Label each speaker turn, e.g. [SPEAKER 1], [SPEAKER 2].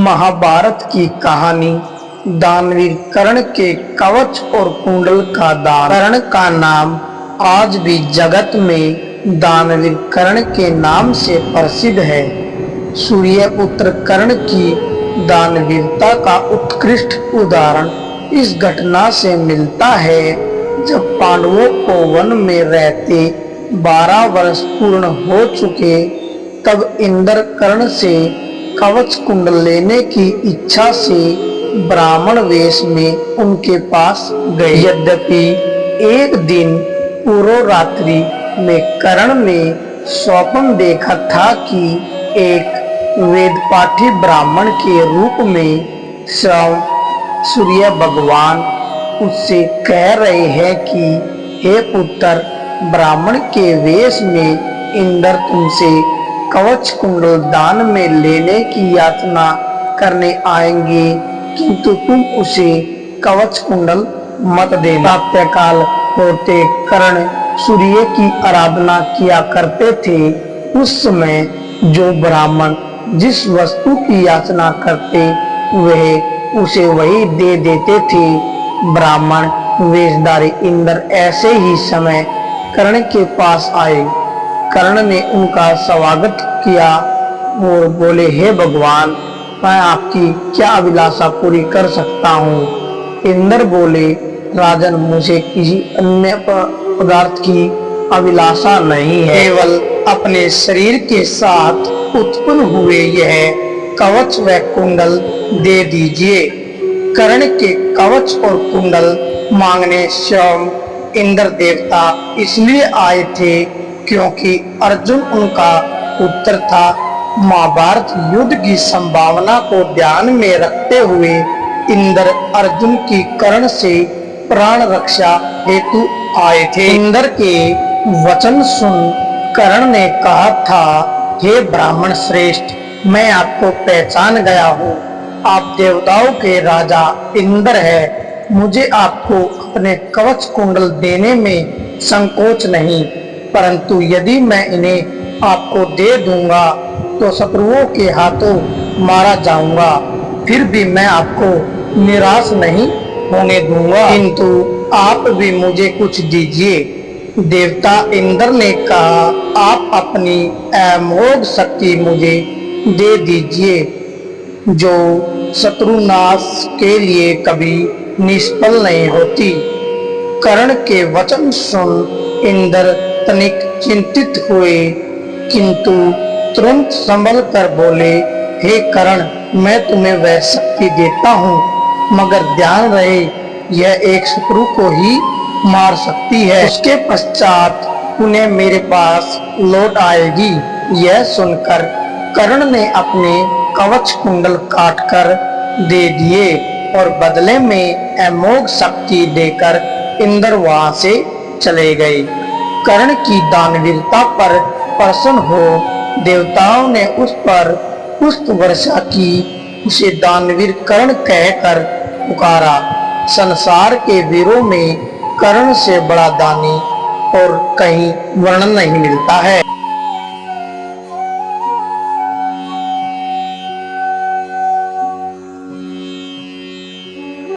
[SPEAKER 1] महाभारत की कहानी दानवीर कर्ण के कवच और कुंडल का दान। कर्ण का नाम आज भी जगत में दानवीर कर्ण के नाम से प्रसिद्ध है। सूर्यपुत्र कर्ण की दानवीरता का उत्कृष्ट उदाहरण इस घटना से मिलता है जब पांडवों को वन में रहते 12 वर्ष पूर्ण हो चुके, तब इंद्र कर्ण से कवच कुंडल लेने की इच्छा से ब्राह्मण वेश में उनके पास गए। यद्यपि एक दिन पूर्व रात्रि में कर्ण ने स्वप्न देखा था कि एक वेदपाठी ब्राह्मण के रूप में सूर्य भगवान उससे कह रहे हैं कि हे पुत्र, ब्राह्मण के वेश में इंद्र तुमसे कवच कुंडल दान में लेने की याचना करने आएंगे, किंतु तुम उसे कवच कुंडल मत देना। प्रातःकाल होते कर्ण सूर्य की आराधना किया करते थे। उस समय जो ब्राह्मण जिस वस्तु की याचना करते वह उसे वही दे देते थे। ब्राह्मण वेशधारी इंद्र ऐसे ही समय कर्ण के पास आए। कर्ण ने उनका स्वागत किया और बोले, हे भगवान, मैं आपकी क्या अभिलाषा पूरी कर सकता हूँ। इंद्र बोले, राजन, मुझे किसी अन्य पदार्थ की अभिलाषा नहीं है, केवल अपने शरीर के साथ उत्पन्न हुए यह कवच व कुंडल दे दीजिए। कर्ण के कवच और कुंडल मांगने स्वयं इंद्र देवता इसलिए आए थे क्योंकि अर्जुन उनका पुत्र था। महाभारत युद्ध की संभावना को ध्यान में रखते हुए इंद्र अर्जुन की कर्ण से प्राण रक्षा हेतु आए थे। इंद्र के वचन सुन कर्ण ने कहा था, हे ब्राह्मण श्रेष्ठ, मैं आपको पहचान गया हूँ। आप देवताओं के राजा इंद्र है। मुझे आपको अपने कवच कुंडल देने में संकोच नहीं, परंतु यदि मैं इन्हें आपको दे दूंगा तो शत्रुओं के हाथों मारा जाऊंगा। फिर भी मैं आपको निराश नहीं होने दूंगा, किंतु आप भी मुझे कुछ दीजिए। देवता इंद्र ने कहा, आप अपनी अमोघ शक्ति मुझे दे दीजिए जो शत्रुनाश के लिए कभी निष्फल नहीं होती। कर्ण के वचन सुन इंद्र तनिक चिंतित हुए, किंतु तुरंत संभल कर बोले, हे कर्ण, मैं तुम्हें वह शक्ति देता हूँ, मगर ध्यान रहे यह एक शत्रु को ही मार सकती है। उसके पश्चात उन्हें मेरे पास लौट आएगी। यह सुनकर कर्ण ने अपने कवच कुंडल काटकर दे दिए और बदले में अमोघ शक्ति देकर इंद्र वहां से चले गए। कर्ण की दानवीरता पर प्रसन्न हो देवताओं ने उस पर पुष्प वर्षा की। उसे दानवीर कर्ण कहकर पुकारा। संसार के वीरों में कर्ण से बड़ा दानी और कहीं वर्णन नहीं मिलता है।